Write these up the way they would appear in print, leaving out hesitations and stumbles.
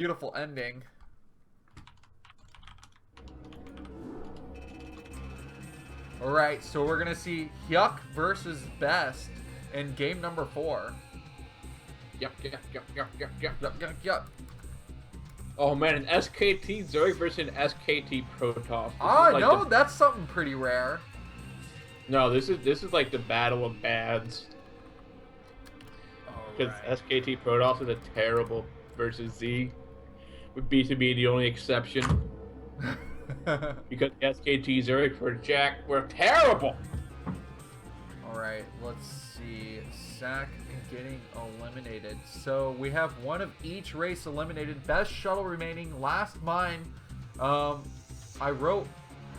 Beautiful ending. Alright, so we're going to see Hyuk versus Best in game number 4. Yup. Yup. Oh man, an SKT Zurich versus an SKT Protoss. No, that's something pretty rare. No, this is like the battle of bads. Because SKT Protoss is a terrible versus Z, with B2B the only exception. Because SKT Zurich for Jack were terrible. Alright, let's see. Sack getting eliminated. So we have one of each race eliminated. Best shuttle remaining. Last mine. I wrote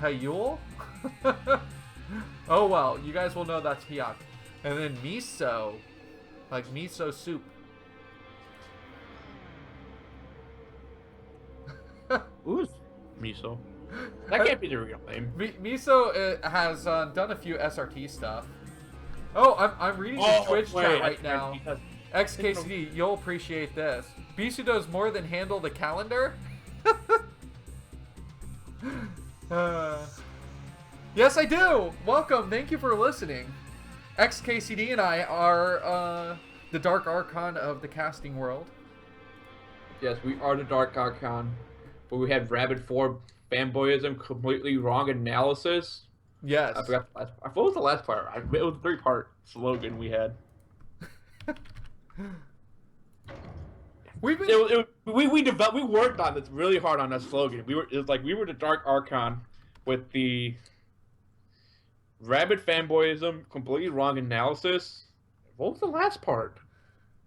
Hayul. Oh well, you guys will know that's Hyuk. And then Miso. Like miso soup. Who's Miso? That can't be the real name. Miso has done a few SRT stuff. Oh, I'm reading the Twitch chat right now. XKCD, you'll appreciate this. Bisu does more than handle the calendar. Yes, I do. Welcome. Thank you for listening. XKCD and I are the Dark Archon of the casting world. Yes, we are the Dark Archon, but we had Rabbit 4 fanboyism, completely wrong analysis. Yes. I forgot. What was the last part? It was a 3-part slogan we had. We worked on this really hard on that slogan. It was like we were the Dark Archon with the Rabbit fanboyism, completely wrong analysis. What was the last part?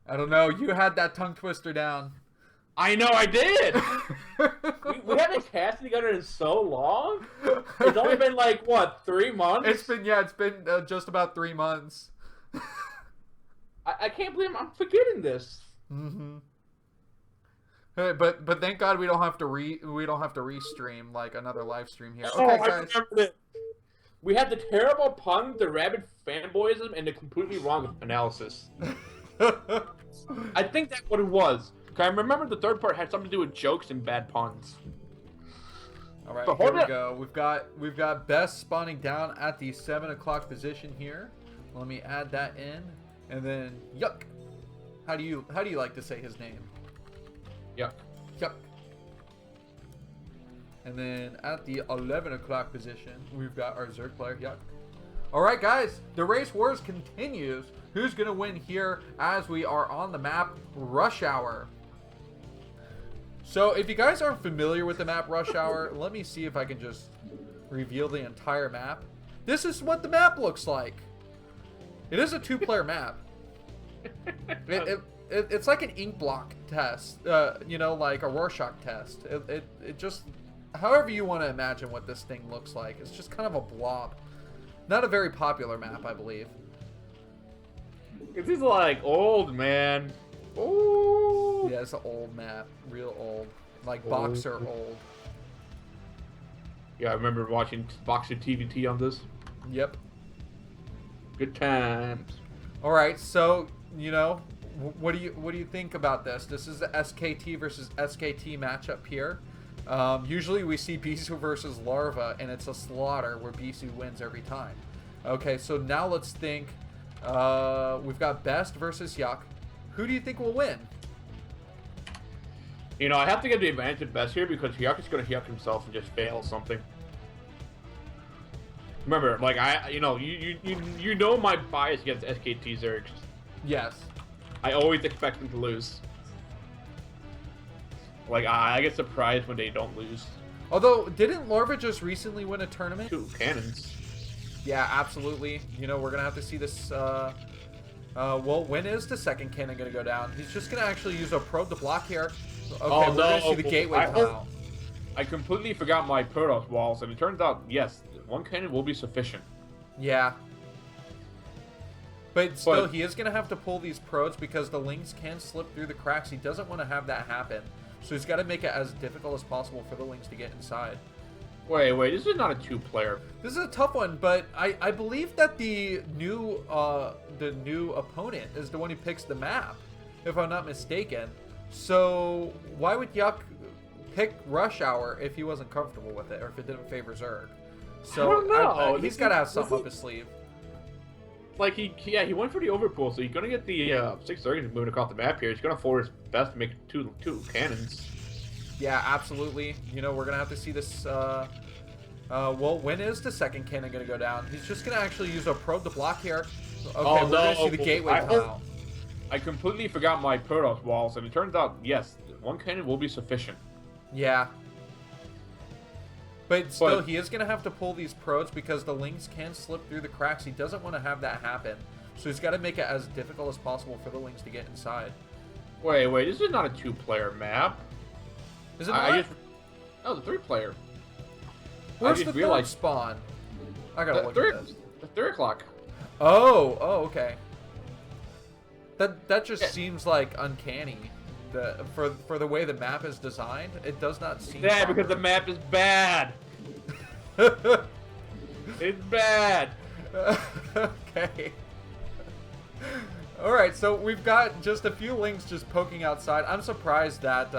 I don't know. You had that tongue twister down. I know I did. we haven't been casting together in so long. It's only been like what, 3 months? It's been just about 3 months. I can't believe I'm forgetting this. Mm-hmm. Hey, but thank God we don't have to restream like another live stream here. Okay, guys. I remember it. We had the terrible pun, the Rabbit fanboyism, and the completely wrong analysis. I think that's what it was. I remember the third part had something to do with jokes and bad puns. All right, here we go. We've got Best spawning down at the 7 o'clock position here. Let me add that in, and then Yuck. How do you like to say his name? Yuck. Yuck. And then at the 11 o'clock position, we've got our Zerg player Yuck. All right, guys, the race wars continues. Who's gonna win here as we are on the map Rush Hour? So if you guys aren't familiar with the map Rush Hour, let me see if I can just reveal the entire map. This is what the map looks like. It is a 2-player map. It's like an ink block test, you know, like a Rorschach test. It just, however you want to imagine what this thing looks like. It's just kind of a blob. Not a very popular map, I believe. This is like old, man. Oh. Yeah, it's an old map. Real old. Like Boxer old. Yeah, I remember watching Boxer TVT on this. Yep. Good times. Alright, so, you know, what do you think about this? This is the SKT versus SKT matchup here. Usually we see Bisu versus Larva, and it's a slaughter where Bisu wins every time. Okay, so now let's think. We've got Best versus Yuck. Who do you think will win? You know, I have to give the advantage to Best here because Hyuk is going to Hyuk himself and just fail something. Remember, like you know my bias against SKT Zergs. Yes. I always expect them to lose. Like I get surprised when they don't lose. Although, didn't Larva just recently win a tournament? 2 cannons. Yeah, absolutely. You know, we're gonna have to see this. Well, when is the second cannon gonna go down? He's just gonna actually use a probe to block here. Okay, we're gonna see the gateway come out. I completely forgot my Protoss walls, and it turns out, yes, 1 cannon will be sufficient. Yeah. But still, he is going to have to pull these probes because the Lings can slip through the cracks. He doesn't want to have that happen. So he's got to make it as difficult as possible for the Lings to get inside. Wait, this is not a 2-player. This is a tough one, but I believe that the new opponent is the one who picks the map, if I'm not mistaken. So why would Yuck pick Rush Hour if he wasn't comfortable with it, or if it didn't favor Zerg? So I don't know. he's got to have something up his sleeve. Like he went for the overpool, so he's gonna get the 6 Zergans moving across the map here. He's gonna force his best to make two cannons. Yeah, absolutely. You know, we're gonna have to see this. Well, when is the second cannon gonna go down? He's just gonna actually use a probe to block here. Okay, we're gonna see the gateway come out. I completely forgot my Protoss walls, and it turns out, yes, 1 cannon will be sufficient. Yeah. But still, he is going to have to pull these probes because the Lings can slip through the cracks. He doesn't want to have that happen. So he's got to make it as difficult as possible for the Lings to get inside. Wait, this is not a 2-player map. Is it not? No, it's a 3-player. Where's the third spawn? I gotta look at this. The 3 o'clock. Oh, okay. That just seems like uncanny. For the way the map is designed, it does not seem. Yeah, because the map is bad. It's bad. Okay. All right, so we've got just a few Lings just poking outside. I'm surprised that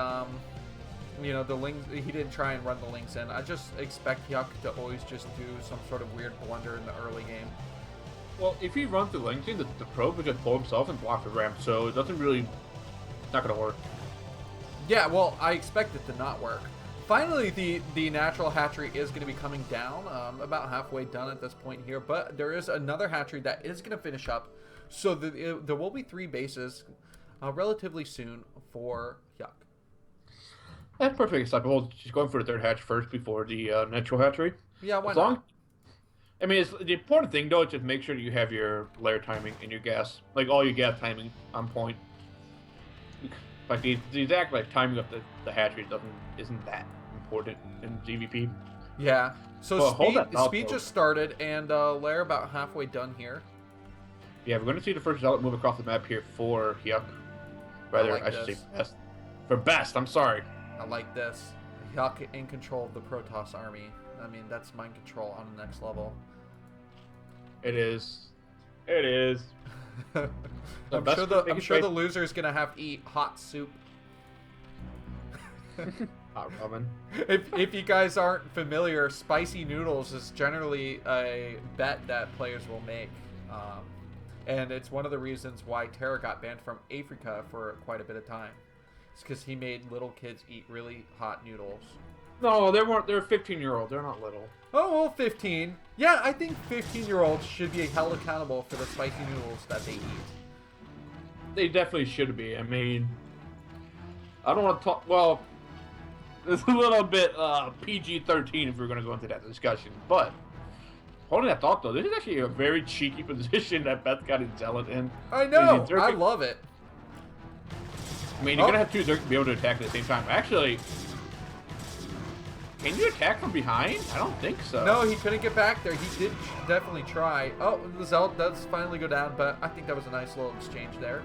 you know, the Lings, he didn't try and run the Lings in. I just expect Yuck to always just do some sort of weird blunder in the early game. Well, if he runs the Lings in, the probe would just pull himself and block the ramp, so it doesn't really. It's not gonna work. Yeah, well, I expect it to not work. Finally, the natural hatchery is going to be coming down, about halfway done at this point here, but there is another hatchery that is going to finish up, so there will be 3 bases relatively soon for Yuck. That's perfectly acceptable. She's going for the 3rd hatch first before the natural hatchery. Yeah, why not? I mean, the important thing, though, is just make sure that you have your layer timing and your gas, like all your gas timing on point. Like the exact timing of the hatchery isn't that important in GVP. Yeah. So well, speed just started, and layer about halfway done here. Yeah, we're going to see the first zealot move across the map here for Yuck. Rather, I should say best. For best, I'm sorry. I like this. Yuck in control of the Protoss army. I mean, that's mind control on the next level. It is. It is. I'm sure the loser is gonna have to eat hot soup. Hot ramen. If you guys aren't familiar, spicy noodles is generally a bet that players will make, and it's one of the reasons why Terra got banned from Africa for quite a bit of time. It's because he made little kids eat really hot noodles. No, they weren't. They're 15-year-old. They're not little. Oh, well, 15. Yeah, I think 15-year-olds should be held accountable for the spicy noodles that they eat. They definitely should be. I mean, I don't want to talk. Well, it's a little bit PG-13 if we're going to go into that discussion. But holding that thought, though, this is actually a very cheeky position that Beth got his zealot in. I know. I love it. I mean, you're going to have 2 Zerg to be able to attack at the same time. Actually, can you attack from behind? I don't think so. No, he couldn't get back there. He did definitely try. Oh, the Zealot does finally go down, but I think that was a nice little exchange there.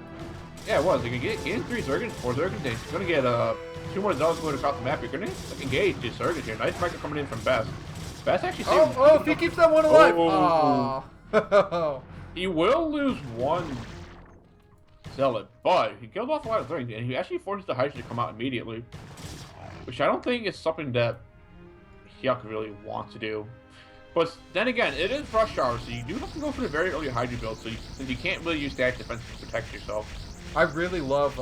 Yeah, it was. You can get in 3 Zergans, 4 Zergans. You're going to get 2 more Zealots going across the map. You're going to engage 2 Zergans here. Nice market coming in from Best. Best actually saved. Oh, if he keeps that one alive. Oh. He will lose 1 Zealot, but he killed off a lot of Zergans, and he actually forces the Hydra to come out immediately. Which I don't think is something that Yuck really wants to do. But then again, it is Rush Hour, so you do have to go for the very early Hydra build, so since you can't really use static defense to protect yourself. I really love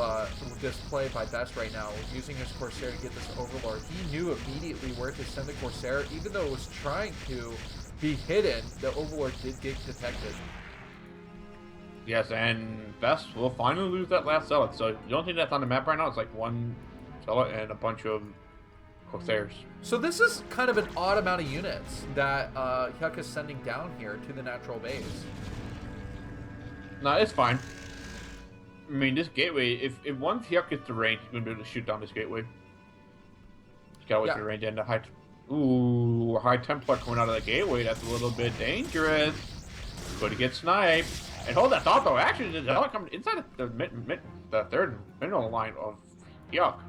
this play by Best right now, using his Corsair to get this Overlord. He knew immediately where to send the Corsair, even though it was trying to be hidden, the Overlord did get detected. Yes, and Best will finally lose that last Zealot, so the only thing that's on the map right now is like 1 Zealot and a bunch of Corsairs. So this is kind of an odd amount of units that Yuck is sending down here to the natural base. No, it's fine. I mean, this gateway, if once Yuck gets the range, he's going to be able to shoot down this gateway. Just gotta wait for the range and the high... Ooh, a High Templar coming out of the gateway. That's a little bit dangerous. But he gets sniped. And hold that thought, though. Actually, the Zealot coming inside the 3rd mineral line of Yuck.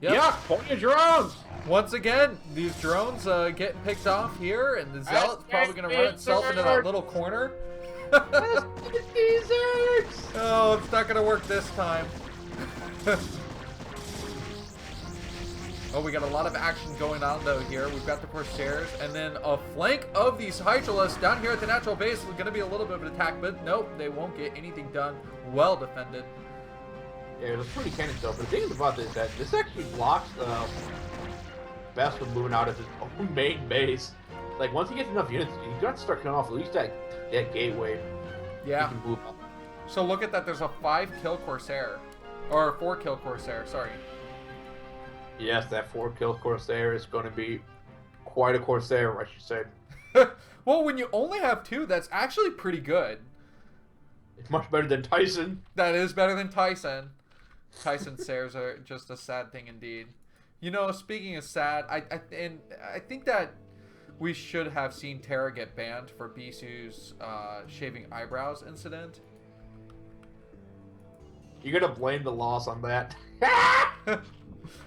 Yep. Yuck, point your drones! Once again, these drones getting picked off here, and the Zealot's probably going to run itself into that little corner. Oh, it's not going to work this time. Oh, we got a lot of action going on though here. We've got the Corsairs, and then a flank of these Hydralisks down here at the natural base. Is going to be a little bit of an attack, but nope, they won't get anything done. Well defended. Yeah, it was pretty cannons though. But the thing about this is that this actually blocks Best from moving out of his own main base. Like once he gets enough units, you got to start killing off at least that gateway. Yeah. He can move up. So look at that. There's a 5-kill Corsair, or a 4-kill Corsair. Sorry. Yes, that 4-kill Corsair is going to be quite a Corsair, I should say. Well, when you only have 2, that's actually pretty good. It's much better than Tyson. That is better than Tyson. Tyson Sairs are just a sad thing indeed. You know, speaking of sad, I think that we should have seen Terra get banned for Bisu's shaving eyebrows incident. You're going to blame the loss on that?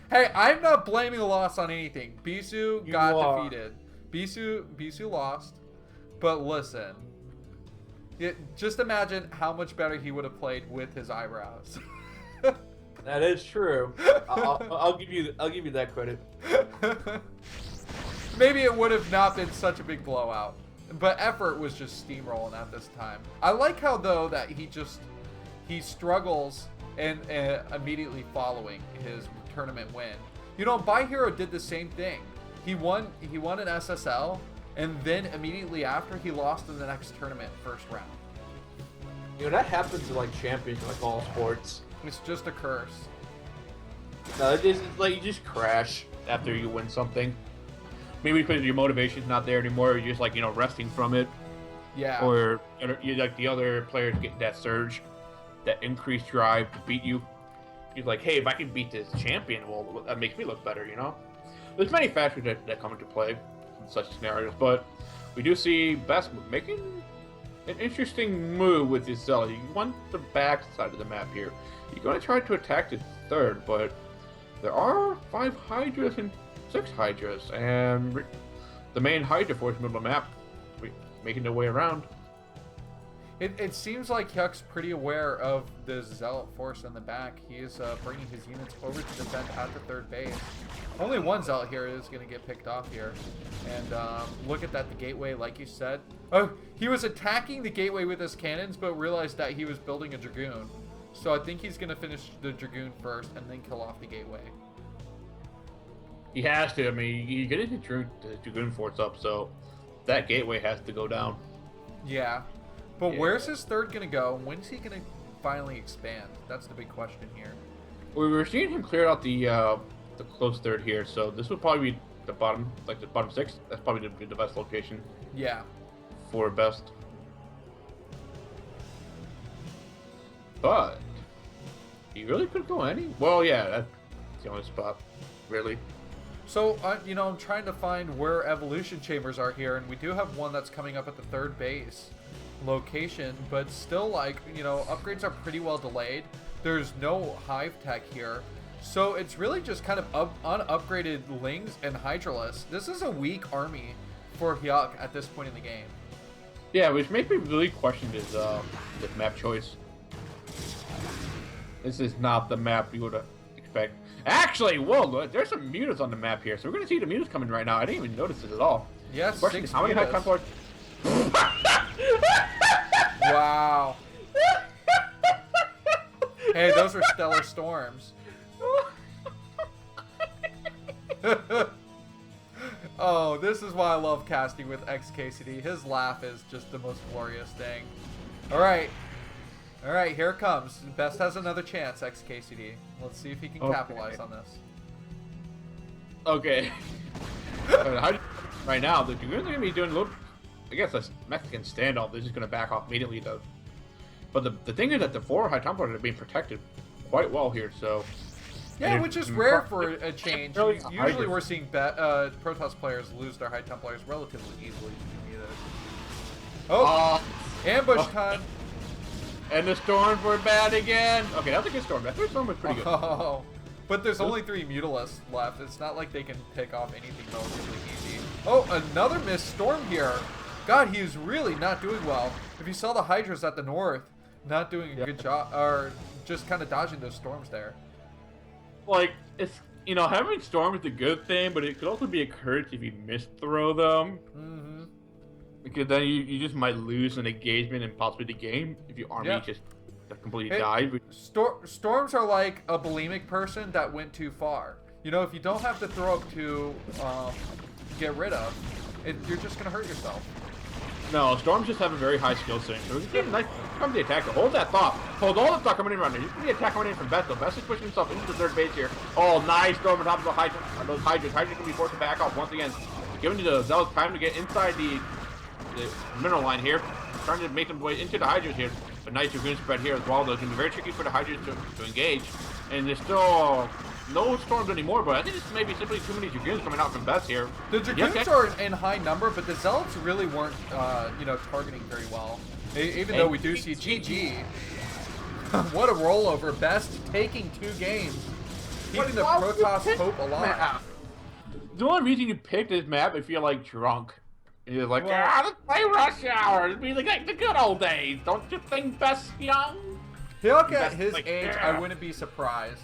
Hey, I'm not blaming the loss on anything. Bisu You got are. defeated. Bisu lost. But listen, just imagine how much better he would have played with his eyebrows. That is true. I'll give you that credit. Maybe it would have not been such a big blowout, but effort was just steamrolling at this time. I like how though that he struggles and immediately following his tournament win. You know, By Hero did the same thing. He won an SSL, and then immediately after he lost in the next tournament first round. You know, that happens to like champions in like all sports. It's just a curse. No, it's like you just crash after you win something. Maybe because your motivation's not there anymore. You're just like, you know, resting from it. Yeah. Or you like the other players get that surge, that increased drive to beat you. You're like, hey, if I can beat this champion, well, that makes me look better, you know? There's many factors that come into play in such scenarios, but we do see Best making an interesting move with his Zealot. You want the back side of the map here. You're going to try to attack the third, but there are 5 Hydras and 6 Hydras, and the main Hydra force in the middle of the map making their way around. It seems like Hyuk's pretty aware of the Zealot force in the back. He is bringing his units over to defend at the third base. Only one Zealot here is going to get picked off here. And look at that, the gateway, like you said. Oh, he was attacking the gateway with his cannons, but realized that he was building a Dragoon. So I think he's going to finish the Dragoon first and then kill off the gateway. He has to. I mean, you get into Dragoon force up, so that gateway has to go down. Yeah. But Yeah. where's his third going to go? When's he going to finally expand? That's the big question here. We were seeing him clear out the close third here, so this would probably be the bottom, like the bottom 6. That's probably the best location Yeah. for Best. But he really couldn't go any. Well, yeah, that's the only spot, really. So, you know, I'm trying to find where evolution chambers are here, and we do have one that's coming up at the third base location, but still, like, you know, upgrades are pretty well delayed. There's no hive tech here, so it's really just kind of unupgraded Lings and Hydralisks. This is a weak army for Hyuk at this point in the game. Yeah, which makes me really question his map choice. This is not the map you would expect. Actually, whoa, there's some mutas on the map here, so we're gonna see the mutas coming right now. I didn't even notice this at all. Yes, Question is, how many high mutas. Templars? Wow. Hey, those were stellar storms. Oh, this is why I love casting with XKCD. His laugh is just the most glorious thing. Alright, here it comes. Best has another chance, XKCD. Let's see if he can Okay. capitalize on this. Okay. Right now, the Dragoons are going to be doing a little, I guess, a Mexican standoff. They're just going to back off immediately, though. But the thing is that the 4 High Templars are being protected quite well here, so... Yeah, and which is it's- rare for a change. Really Usually Hydras. we're seeing Protoss players lose their High Templars relatively easily. Oh, ambush time. And the storms were bad again. Okay, that's a good storm. That third storm was pretty good. Oh, but there's only 3 Mutalisks left. It's not like they can pick off anything relatively easy. Oh, another missed storm here. God, he's really not doing well. If you saw the Hydras at the north, not doing a good job, or just kind of dodging those storms there. Like, it's You know, having Storm is a good thing, but it could also be a curse if you misthrow them. Mm-hmm. Because then you just might lose an engagement and possibly the game if your army just completely dies. Storms are like a bulimic person that went too far. You know, if you don't have to throw up to get rid of, you're just gonna hurt yourself. No, Storms just have a very high skill setting. So it's nice. Come the attacker. Hold that thought. Hold all the thought coming in around there. You see the attack coming in from Best though. Best is pushing himself into the third base here. Oh, nice Storm on top of the Hydra. Those Hydras. Hydras can be forced to back off once again. Giving the Zealots time to get inside the mineral line here. Trying to make them way into the Hydras here. But nice Dragoon spread here as well though. It's going to be very tricky for the Hydras to engage. And there's still no Storms anymore, but I think it's maybe simply too many Dragoons coming out from Best here. The Dragoons are in high number, but the Zealots really weren't, you know, targeting very well. Even though we do see GG. What a rollover. Best taking 2 games. Keeping the Protoss hope alive. The only reason you picked this map if you're like drunk. You're like, let's play Rush Hour. It'd be like the good old days. Don't you think Best young? Look at his age, I wouldn't be surprised.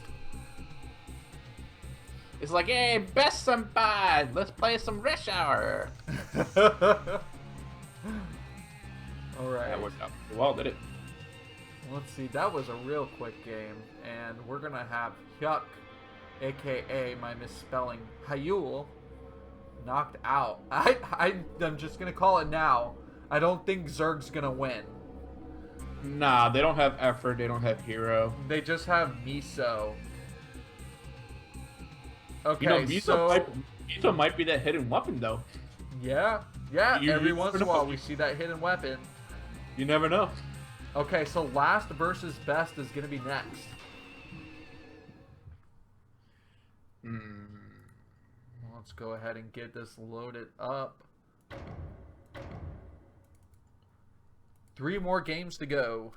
It's like, hey, Best Senpai, let's play some Rush Hour. Alright. That worked out well, did it? Let's see, that was a real quick game. And we're gonna have Hyuk, aka my misspelling, Hayul, knocked out. I'm just gonna call it now. I don't think Zerg's gonna win. Nah, they don't have effort, they don't have hero. They just have Miso. Okay, you know, Miso might be that hidden weapon, though. Yeah, every once in a while we see that hidden weapon. You never know. Okay, so last versus best is going to be next. Let's go ahead and get this loaded up. 3 more games to go.